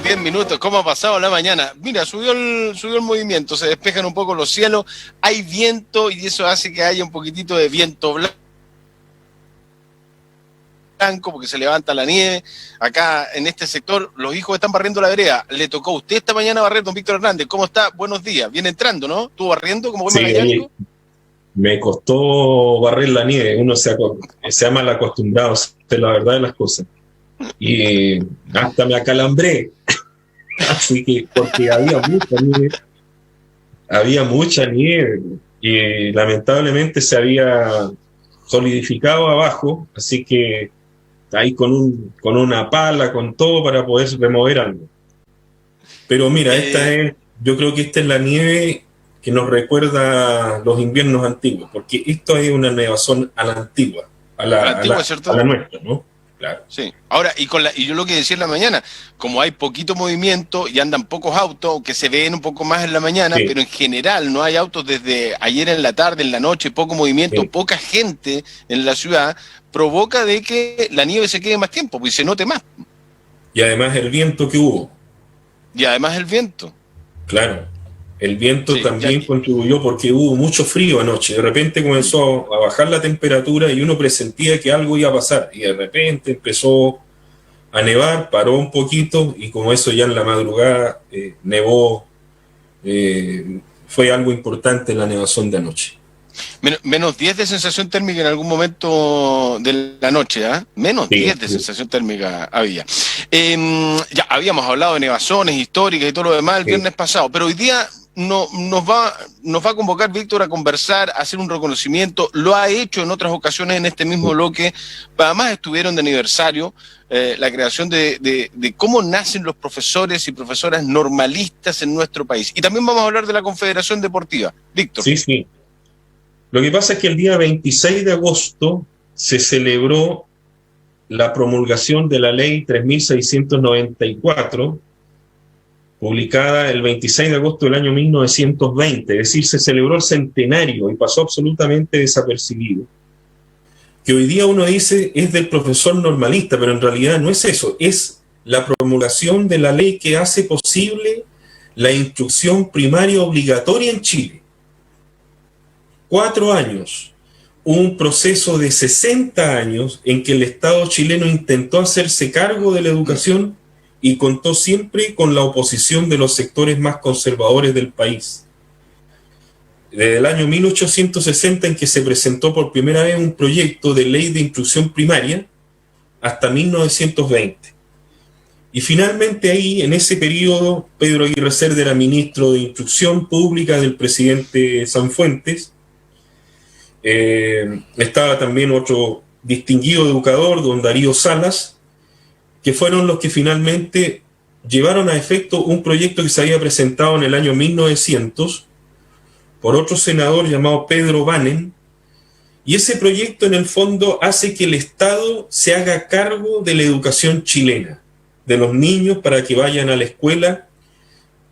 10 minutos. ¿Cómo ha pasado la mañana? Mira, subió el movimiento, se despejan un poco los cielos, hay viento y eso hace que haya un poquitito de viento blanco porque se levanta la nieve. Acá en este sector los hijos están barriendo la vereda. Le tocó a usted esta mañana barrer, don Víctor Hernández. ¿Cómo está? Buenos días. Viene entrando, ¿no? ¿Estuvo barriendo como buen magallánico? Me costó barrer la nieve. Uno se ha mal acostumbrado, es la verdad de las cosas. Y hasta me acalambré. Así que, porque había mucha nieve y lamentablemente se había solidificado abajo, así que ahí con una pala, con todo para poder remover algo. Pero mira, yo creo que esta es la nieve que nos recuerda los inviernos antiguos, porque esto es una nevazón a la antigua, a la nuestra, ¿no? Claro. Sí. Ahora, y yo lo que decía en la mañana, como hay poquito movimiento y andan pocos autos, que se ven un poco más en la mañana, sí, pero en general no hay autos desde ayer en la tarde, en la noche, poco movimiento, sí, poca gente en la ciudad, provoca de que la nieve se quede más tiempo, pues se note más. Y además el viento que hubo. Claro. El viento, sí, también contribuyó porque hubo mucho frío anoche. De repente comenzó a bajar la temperatura y uno presentía que algo iba a pasar. Y de repente empezó a nevar, paró un poquito y como eso ya en la madrugada nevó. Fue algo importante en la nevazón de anoche. Menos 10 de sensación térmica en algún momento de la noche, ¿ah? Menos 10 de sensación térmica había. Ya habíamos hablado de nevazones históricas y todo lo demás el viernes pasado, pero hoy día nos va a convocar Víctor a conversar, a hacer un reconocimiento. Lo ha hecho en otras ocasiones en este mismo bloque. Además estuvieron de aniversario la creación de cómo nacen los profesores y profesoras normalistas en nuestro país. Y también vamos a hablar de la Confederación Deportiva. Víctor. Sí. Lo que pasa es que el día 26 de agosto se celebró la promulgación de la Ley 3694, publicada el 26 de agosto del año 1920, es decir, se celebró el centenario y pasó absolutamente desapercibido. Que hoy día uno dice es del profesor normalista, pero en realidad no es eso, es la promulgación de la ley que hace posible la instrucción primaria obligatoria en Chile. 4 años, un proceso de 60 años en que el Estado chileno intentó hacerse cargo de la educación y contó siempre con la oposición de los sectores más conservadores del país. Desde el año 1860, en que se presentó por primera vez un proyecto de ley de instrucción primaria, hasta 1920. Y finalmente ahí, en ese periodo, Pedro Aguirre Cerda era ministro de Instrucción Pública del presidente Sanfuentes. Estaba también otro distinguido educador, don Darío Salas, que fueron los que finalmente llevaron a efecto un proyecto que se había presentado en el año 1900 por otro senador llamado Pedro Banen, y ese proyecto en el fondo hace que el Estado se haga cargo de la educación chilena, de los niños para que vayan a la escuela,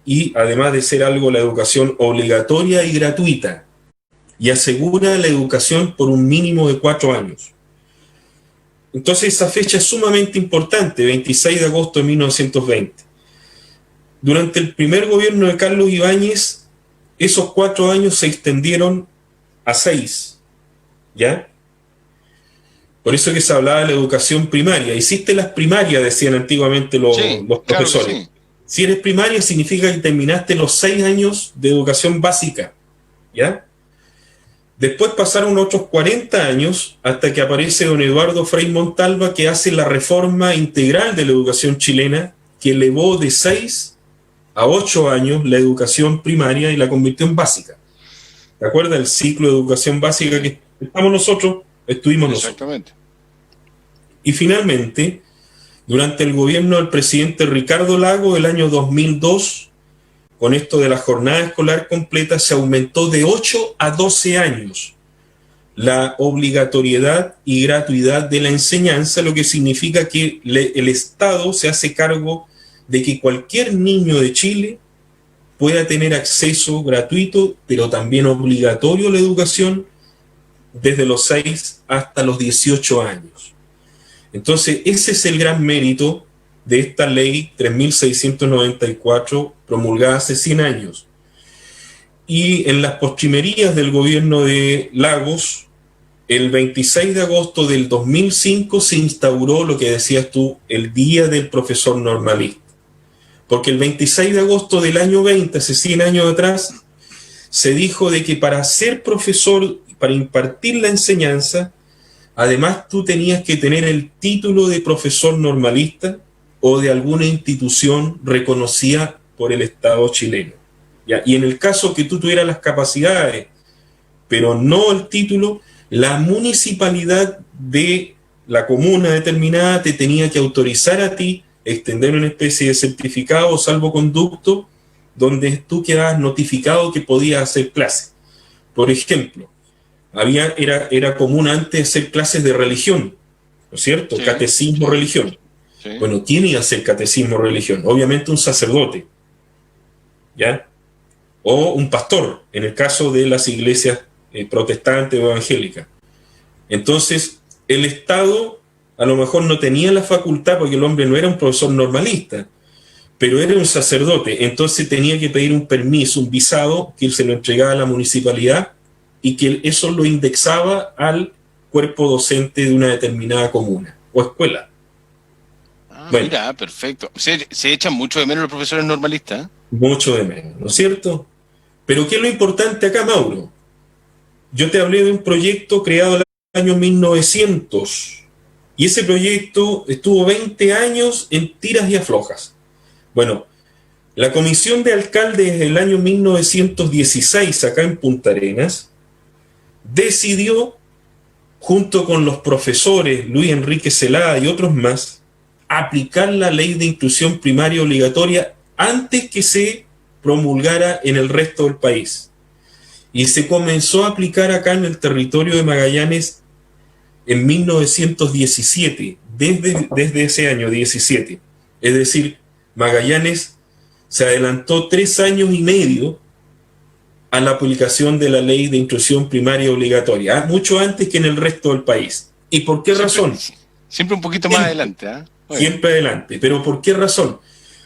y además de ser algo la educación obligatoria y gratuita, y asegura la educación por un mínimo de 4 años. Entonces esa fecha es sumamente importante, 26 de agosto de 1920. Durante el primer gobierno de Carlos Ibáñez, esos 4 años se extendieron a 6, ¿ya? Por eso que se hablaba de la educación primaria. Hiciste las primarias, decían antiguamente los profesores. Claro, sí. Si eres primaria significa que terminaste los 6 años de educación básica, ¿ya? Después pasaron otros 40 años hasta que aparece don Eduardo Frei Montalva, que hace la reforma integral de la educación chilena, que elevó de 6 a 8 años la educación primaria y la convirtió en básica. ¿Te acuerdas? El ciclo de educación básica que estuvimos nosotros. Exactamente. Y finalmente, durante el gobierno del presidente Ricardo Lagos, el año 2002, con esto de la jornada escolar completa, se aumentó de 8 a 12 años la obligatoriedad y gratuidad de la enseñanza, lo que significa que el Estado se hace cargo de que cualquier niño de Chile pueda tener acceso gratuito, pero también obligatorio a la educación desde los 6 hasta los 18 años. Entonces, ese es el gran mérito de esta ley 3.694 promulgada hace 100 años. Y en las postrimerías del gobierno de Lagos, el 26 de agosto del 2005 se instauró lo que decías tú, el Día del Profesor Normalista. Porque el 26 de agosto del año 20, hace 100 años atrás, se dijo de que para ser profesor, para impartir la enseñanza, además tú tenías que tener el título de profesor normalista o de alguna institución reconocida por el Estado chileno. ¿Ya? Y en el caso que tú tuvieras las capacidades, pero no el título, la municipalidad de la comuna determinada te tenía que autorizar a ti extender una especie de certificado o salvoconducto donde tú quedabas notificado que podías hacer clases. Por ejemplo, era común antes hacer clases de religión, ¿no es cierto? Sí, catecismo, sí, religión. Sí. Bueno, ¿quién iba a hacer catecismo, religión? Obviamente un sacerdote, ¿ya? O un pastor, en el caso de las iglesias protestantes o evangélicas. Entonces, el Estado a lo mejor no tenía la facultad, porque el hombre no era un profesor normalista, pero era un sacerdote, entonces tenía que pedir un permiso, un visado, que se lo entregaba a la municipalidad y que eso lo indexaba al cuerpo docente de una determinada comuna o escuela. Bueno, mira, perfecto. Se echan mucho de menos los profesores normalistas. Mucho de menos, ¿no es cierto? Pero ¿qué es lo importante acá, Mauro? Yo te hablé de un proyecto creado en el año 1900 y ese proyecto estuvo 20 años en tiras y aflojas. Bueno, la comisión de alcaldes del año 1916 acá en Punta Arenas decidió, junto con los profesores Luis Enrique Celada y otros más, aplicar la ley de instrucción primaria obligatoria antes que se promulgara en el resto del país. Y se comenzó a aplicar acá en el territorio de Magallanes en 1917, desde ese año 17. Es decir, Magallanes se adelantó 3 años y medio a la aplicación de la ley de instrucción primaria obligatoria, mucho antes que en el resto del país. ¿Y por qué razón? Siempre un poquito más adelante. Bueno. Siempre adelante. ¿Pero por qué razón?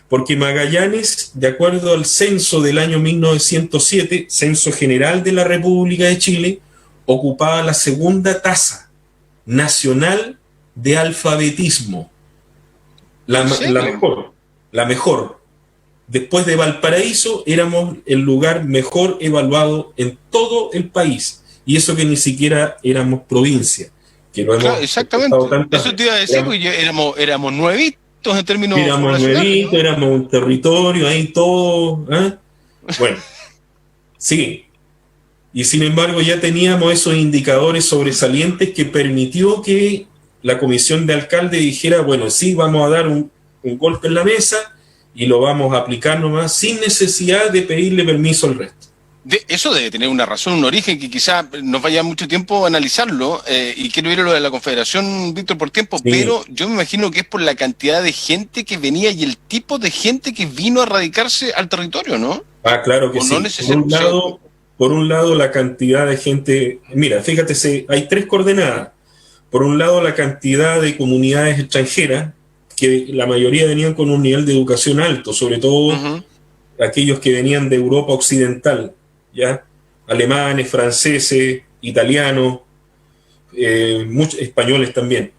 Porque Magallanes, de acuerdo al censo del año 1907, Censo General de la República de Chile, ocupaba la segunda tasa nacional de alfabetismo. La mejor. Después de Valparaíso, éramos el lugar mejor evaluado en todo el país. Y eso que ni siquiera éramos provincia. Que lo hemos exactamente. Eso te iba a decir, porque éramos nuevitos en términos éramos nuevitos, ¿no? Éramos un territorio, ahí todo. Bueno, sí. Y sin embargo ya teníamos esos indicadores sobresalientes que permitió que la comisión de alcalde dijera, bueno, sí, vamos a dar un golpe en la mesa y lo vamos a aplicar nomás sin necesidad de pedirle permiso al resto. Eso debe tener una razón, un origen que quizá nos vaya mucho tiempo a analizarlo, y quiero ir a lo de la Confederación, Víctor, por tiempo, sí. Pero yo me imagino que es por la cantidad de gente que venía y el tipo de gente que vino a radicarse al territorio, ¿no? Ah, claro que sí. Por un lado, la cantidad de gente... Mira, fíjate, hay 3 coordenadas. Por un lado, la cantidad de comunidades extranjeras, que la mayoría venían con un nivel de educación alto, sobre todo aquellos que venían de Europa Occidental, ¿ya? Alemanes, franceses, italianos, muchos españoles también.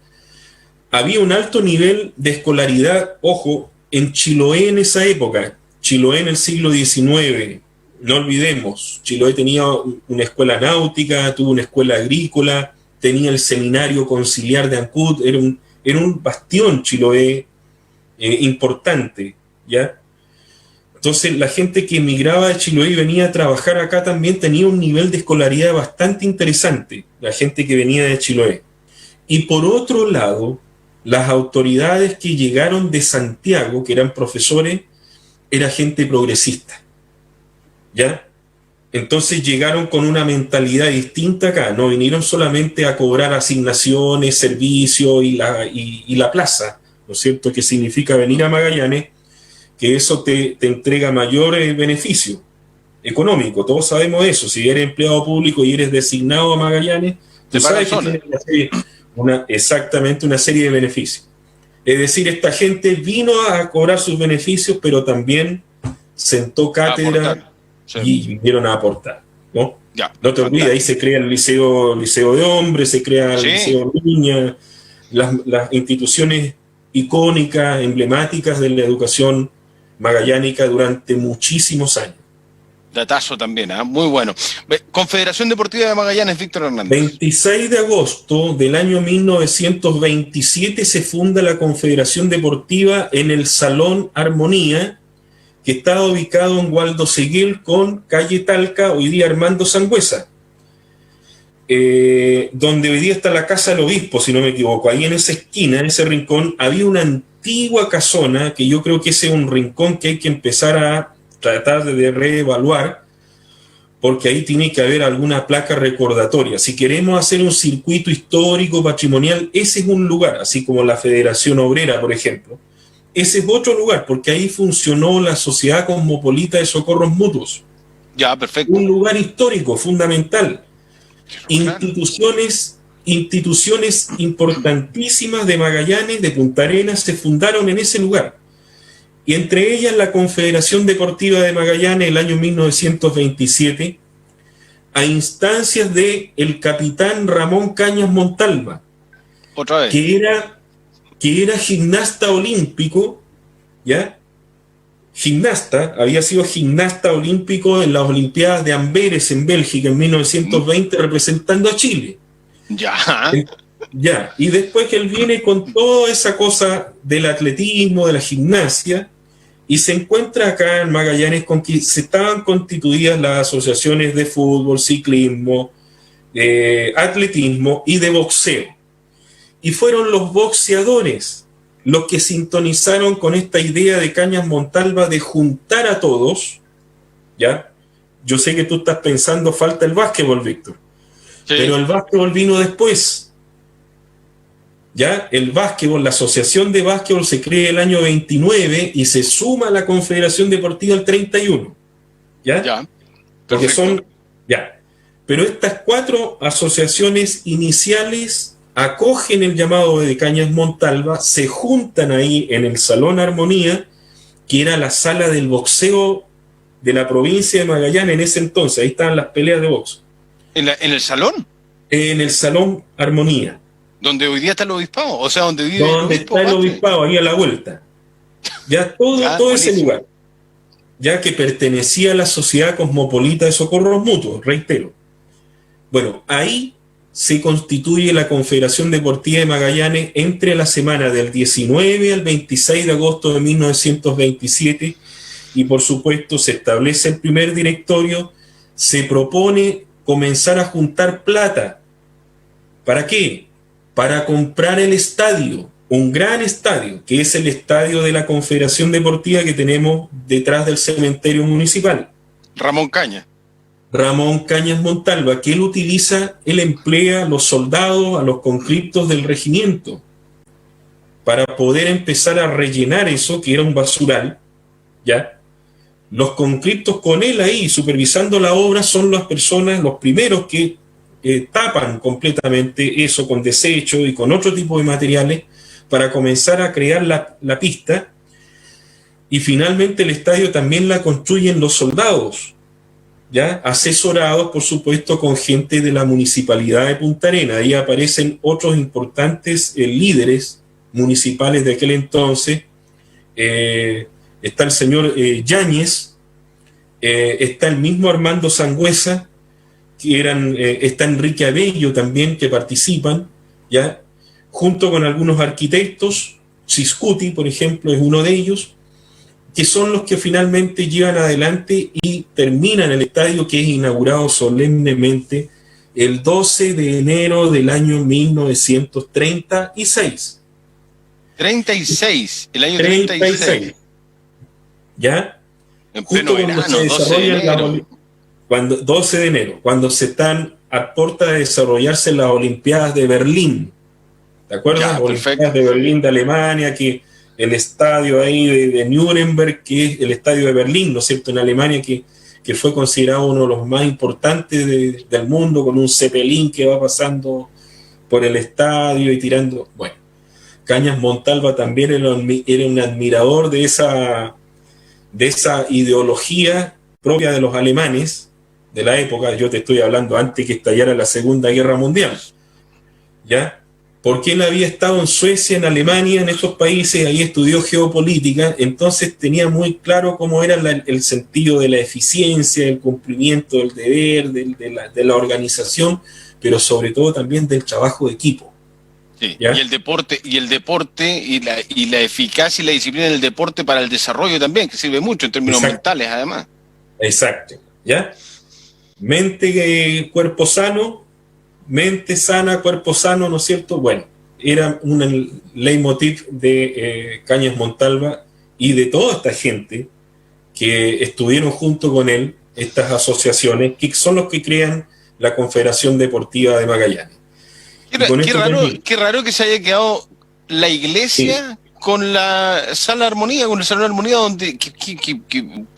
Había un alto nivel de escolaridad, ojo, en Chiloé en esa época, Chiloé en el siglo XIX, no olvidemos, Chiloé tenía una escuela náutica, tuvo una escuela agrícola, tenía el seminario conciliar de Ancud, era un bastión Chiloé importante, ¿ya? Entonces la gente que emigraba de Chiloé y venía a trabajar acá también tenía un nivel de escolaridad bastante interesante, la gente que venía de Chiloé. Y por otro lado, las autoridades que llegaron de Santiago, que eran profesores, era gente progresista, ¿ya? Entonces llegaron con una mentalidad distinta acá, no vinieron solamente a cobrar asignaciones, servicios y la plaza, ¿no es cierto?, que significa venir a Magallanes, que eso te entrega mayor beneficio económico, todos sabemos eso. Si eres empleado público y eres designado a Magallanes, tú sabes que tienes exactamente una serie de beneficios. Es decir, esta gente vino a cobrar sus beneficios, pero también sentó cátedra y vinieron a aportar, ¿no? Ya, no te olvides, ahí se crea el liceo de hombres, se crea el liceo de niñas, las instituciones icónicas, emblemáticas de la educación magallánica durante muchísimos años. Datazo también, muy bueno. Confederación Deportiva de Magallanes, Víctor Hernández. 26 de agosto del año 1927 se funda la Confederación Deportiva en el Salón Armonía, que estaba ubicado en Waldo Seguel con calle Talca, hoy día Armando Sangüesa, donde hoy día está la Casa del Obispo, si no me equivoco. Ahí en esa esquina, en ese rincón, había una antigua casona, que yo creo que ese es un rincón que hay que empezar a tratar de reevaluar, porque ahí tiene que haber alguna placa recordatoria. Si queremos hacer un circuito histórico, patrimonial, ese es un lugar, así como la Federación Obrera, por ejemplo. Ese es otro lugar, porque ahí funcionó la Sociedad Cosmopolita de Socorros Mutuos. Ya, perfecto. Un lugar histórico, fundamental. Instituciones importantísimas de Magallanes, de Punta Arenas, se fundaron en ese lugar. Y entre ellas la Confederación Deportiva de Magallanes, el año 1927, a instancias de el capitán Ramón Cañas Montalva, otra vez, que era gimnasta olímpico, ¿ya? Había sido gimnasta olímpico en las Olimpiadas de Amberes en Bélgica en 1920, representando a Chile. Ya, y después que él viene con toda esa cosa del atletismo, de la gimnasia, y se encuentra acá en Magallanes con que se estaban constituidas las asociaciones de fútbol, ciclismo, atletismo y de boxeo. Y fueron los boxeadores los que sintonizaron con esta idea de Cañas Montalva de juntar a todos, ¿ya? Yo sé que tú estás pensando, falta el básquetbol, Víctor, pero el básquetbol vino después. ¿Ya? El básquetbol, la Asociación de Básquetbol se crea el año 29 y se suma a la Confederación Deportiva el 31. ¿Ya? Porque son... Ya. Pero estas 4 asociaciones iniciales acogen el llamado de Cañas Montalva, se juntan ahí en el Salón Armonía, que era la sala del boxeo de la provincia de Magallanes en ese entonces. Ahí estaban las peleas de box. ¿En el salón? En el Salón Armonía. ¿Donde hoy día está el obispado? O sea, donde vive donde el obispo, está el obispado, ahí a la vuelta. Ya todo ese lugar, ya que pertenecía a la Sociedad Cosmopolita de Socorros Mutuos, reitero. Bueno, ahí se constituye la Confederación Deportiva de Magallanes entre la semana del 19 al 26 de agosto de 1927 y por supuesto se establece el primer directorio, se propone comenzar a juntar plata. ¿Para qué? Para comprar el estadio, un gran estadio, que es el estadio de la Confederación Deportiva que tenemos detrás del cementerio municipal. Ramón Cañas Montalva, que él emplea a los soldados, a los conscriptos del regimiento, para poder empezar a rellenar eso, que era un basural, ¿ya? Los conscriptos con él ahí, supervisando la obra, son las personas, los primeros que tapan completamente eso con desecho y con otro tipo de materiales para comenzar a crear la pista, y finalmente el estadio también la construyen los soldados, ¿ya? Asesorados por supuesto con gente de la municipalidad de Punta Arenas. Ahí aparecen otros importantes líderes municipales de aquel entonces. Está el señor Yáñez, está el mismo Armando Sangüesa, que está Enrique Abello también, que participan, ¿ya? Junto con algunos arquitectos. Ciscuti, por ejemplo, es uno de ellos, que son los que finalmente llevan adelante y terminan el estadio, que es inaugurado solemnemente el 12 de enero del año 1936. 36, el año 36. ¿Ya? En pleno verano, 12 de enero, cuando se están a puerta de desarrollarse las Olimpiadas de Berlín. ¿Te acuerdas? Las Olimpiadas de Berlín de Alemania, que el estadio ahí de Nuremberg, que es el estadio de Berlín, ¿no es cierto?, en Alemania, que fue considerado uno de los más importantes del mundo, con un Zeppelin que va pasando por el estadio y tirando. Bueno, Cañas Montalva también era un admirador de esa ideología propia de los alemanes de la época. Yo te estoy hablando antes que estallara la Segunda Guerra Mundial, ¿ya? Porque él había estado en Suecia, en Alemania, en esos países, ahí estudió geopolítica, entonces tenía muy claro cómo era el sentido de la eficiencia, del cumplimiento del deber, de la organización, pero sobre todo también del trabajo de equipo. Sí, y el deporte y la eficacia y la disciplina del deporte para el desarrollo también, que sirve mucho en términos mentales, además. Exacto, ¿ya? Cuerpo sano, mente sana, cuerpo sano, ¿no es cierto? Bueno, era un leitmotiv de Cañas Montalva y de toda esta gente que estuvieron junto con él, estas asociaciones, que son los que crean la Confederación Deportiva de Magallanes. Qué raro que se haya quedado la iglesia con la sala de armonía, con el salón de armonía donde...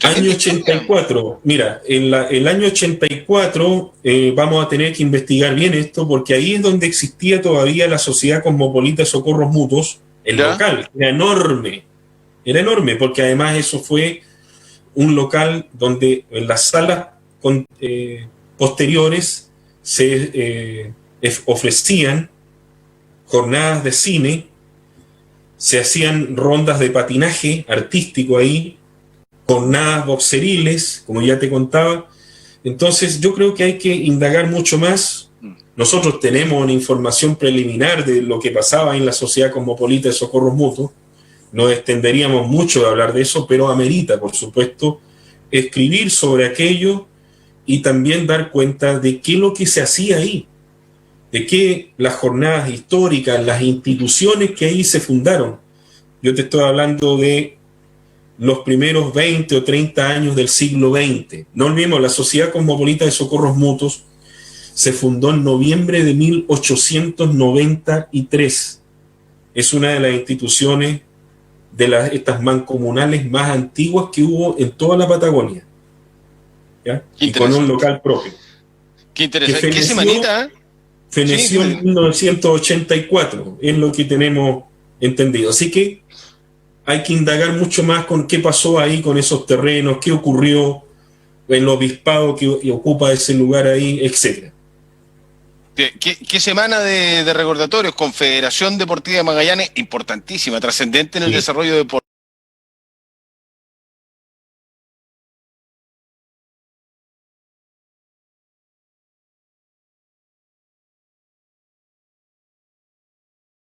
Año 84, mira, el año 84 vamos a tener que investigar bien esto, porque ahí es donde existía todavía la Sociedad Cosmopolita de Socorros Mutuos, el local, era enorme, porque además eso fue un local donde en las salas posteriores se ofrecían jornadas de cine, se hacían rondas de patinaje artístico ahí, jornadas boxeriles, como ya te contaba. Entonces yo creo que hay que indagar mucho más. Nosotros tenemos una información preliminar de lo que pasaba en la Sociedad Cosmopolita de Socorros Mutuos. Nos extenderíamos mucho de hablar de eso, pero amerita, por supuesto, escribir sobre aquello y también dar cuenta de qué es lo que se hacía ahí, de que las jornadas históricas, las instituciones que ahí se fundaron. Yo te estoy hablando de los primeros 20 o 30 años del siglo XX. No olvidemos, la Sociedad Cosmopolita de Socorros Mutuos se fundó en noviembre de 1893. Es una de las instituciones de estas mancomunales más antiguas que hubo en toda la Patagonia, ¿ya? Y con un local propio. Qué interesante. ¿Qué semanita? Feneció en 1984, es lo que tenemos entendido. Así que hay que indagar mucho más con qué pasó ahí con esos terrenos, qué ocurrió, el obispado que ocupa ese lugar ahí, etc. ¿Qué semana de recordatorios? Confederación Deportiva de Magallanes, importantísima, trascendente en el desarrollo deportivo.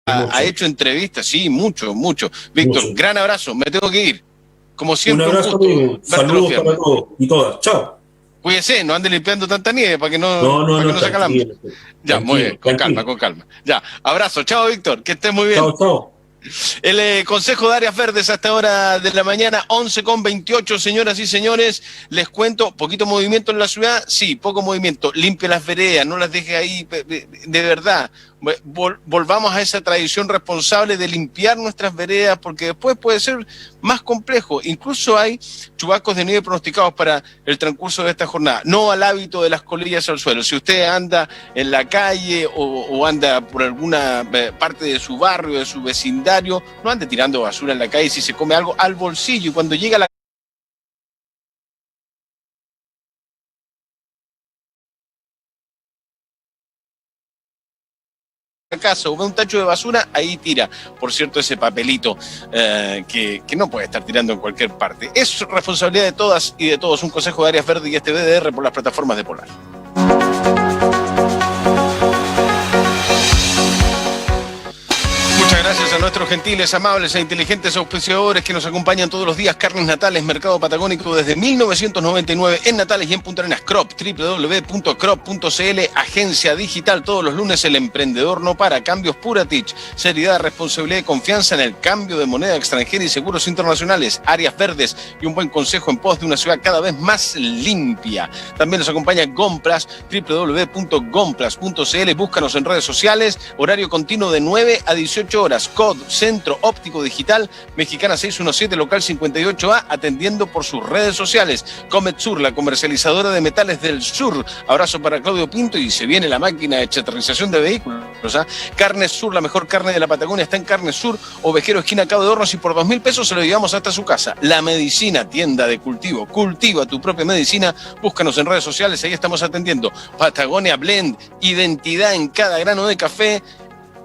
Ha hecho entrevistas, sí, mucho. Víctor, gran abrazo, me tengo que ir. Como siempre, un abrazo, saludos para todos y todas. Chao. Cuídese, no ande limpiando tanta nieve para que no se acalambre. Ya, muy bien, con calma. Ya, abrazo, chao Víctor, que estés muy bien. Chao. El Consejo de Áreas Verdes a esta hora de la mañana, 11:28, señoras y señores. Les cuento, poquito movimiento en la ciudad, sí, poco movimiento. Limpie las veredas, no las deje ahí, de verdad. Volvamos a esa tradición responsable de limpiar nuestras veredas, porque después puede ser más complejo. Incluso hay chubascos de nieve pronosticados para el transcurso de esta jornada. No al hábito de las colillas al suelo. Si usted anda en la calle o anda por alguna parte de su barrio, de su vecindario, no ande tirando basura en la calle. Si se come algo, al bolsillo, y cuando llega a la casa o ve un tacho de basura, ahí tira, por cierto, ese papelito que no puede estar tirando en cualquier parte. Es responsabilidad de todas y de todos. Un Consejo de Áreas Verdes y este BDR por las plataformas de Polar. Muchas gracias a nuestros gentiles, amables e inteligentes auspiciadores que nos acompañan todos los días. Carnes Natales, Mercado Patagónico desde 1999 en Natales y en Punta Arenas. Crop, www.crop.cl, agencia digital. Todos los lunes el emprendedor no para. Cambios Puratich, seriedad, responsabilidad y confianza en el cambio de moneda extranjera y seguros internacionales. Áreas Verdes y un buen consejo en pos de una ciudad cada vez más limpia. También nos acompaña Gomplas, www.gomplas.cl. Búscanos en redes sociales. Horario continuo de 9 a 18 horas. COD, Centro Óptico Digital, Mexicana 617, local 58A, atendiendo por sus redes sociales. Comet Sur, la comercializadora de metales del sur. Abrazo para Claudio Pinto y se viene la máquina de chatarrización de vehículos. Carne Sur, la mejor carne de la Patagonia está en Carne Sur, Ovejero, esquina Cabo de Hornos, y por 2.000 pesos se lo llevamos hasta su casa. La Medicina, tienda de cultivo. Cultiva tu propia medicina. Búscanos en redes sociales, ahí estamos atendiendo. Patagonia Blend, identidad en cada grano de café.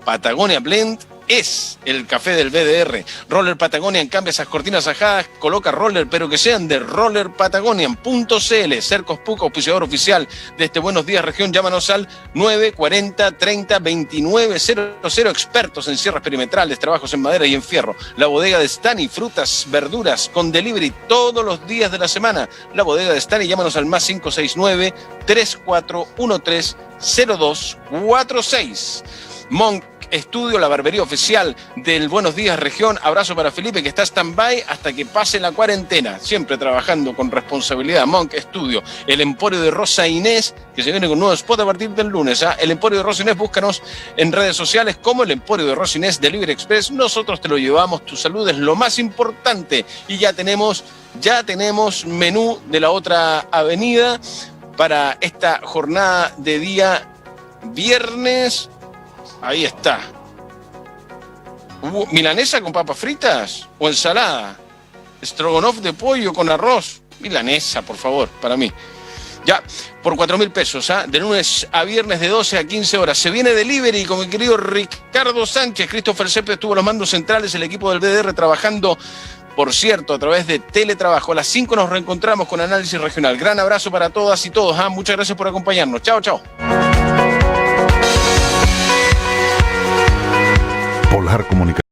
Patagonia Blend es el café del BDR. Roller Patagonian, cambia esas cortinas ajadas, coloca roller, pero que sean de rollerpatagonian.cl. Cercos Puc, auspiciador oficial de este Buenos Días Región. Llámanos al 940 30 2900. Expertos en cierres perimetrales, trabajos en madera y en fierro. La bodega de Stani, frutas, verduras con delivery todos los días de la semana. La bodega de Stani, llámanos al más 569 3413 0246. Monk Estudio, la barbería oficial del Buenos Días Región. Abrazo para Felipe, que está stand-by hasta que pase la cuarentena, siempre trabajando con responsabilidad. Monk Estudio, el Emporio de Rosa Inés, que se viene con un nuevo spot a partir del lunes. El Emporio de Rosa Inés, búscanos en redes sociales como el Emporio de Rosa Inés Delivery Express. Nosotros te lo llevamos, tu salud es lo más importante. Y ya tenemos menú de la otra avenida para esta jornada de día viernes. Ahí está. ¿Milanesa con papas fritas o ensalada? Stroganoff de pollo con arroz. Milanesa, por favor, para mí. Ya, por 4.000 pesos, de lunes a viernes de 12 a 15 horas. Se viene delivery con mi querido Ricardo Sánchez. Christopher Cepes estuvo en los mandos centrales, el equipo del BDR trabajando, por cierto, a través de teletrabajo. A las 5 nos reencontramos con Análisis Regional. Gran abrazo para todas y todos. Muchas gracias por acompañarnos. Chao, chao. Polhar Comunicación.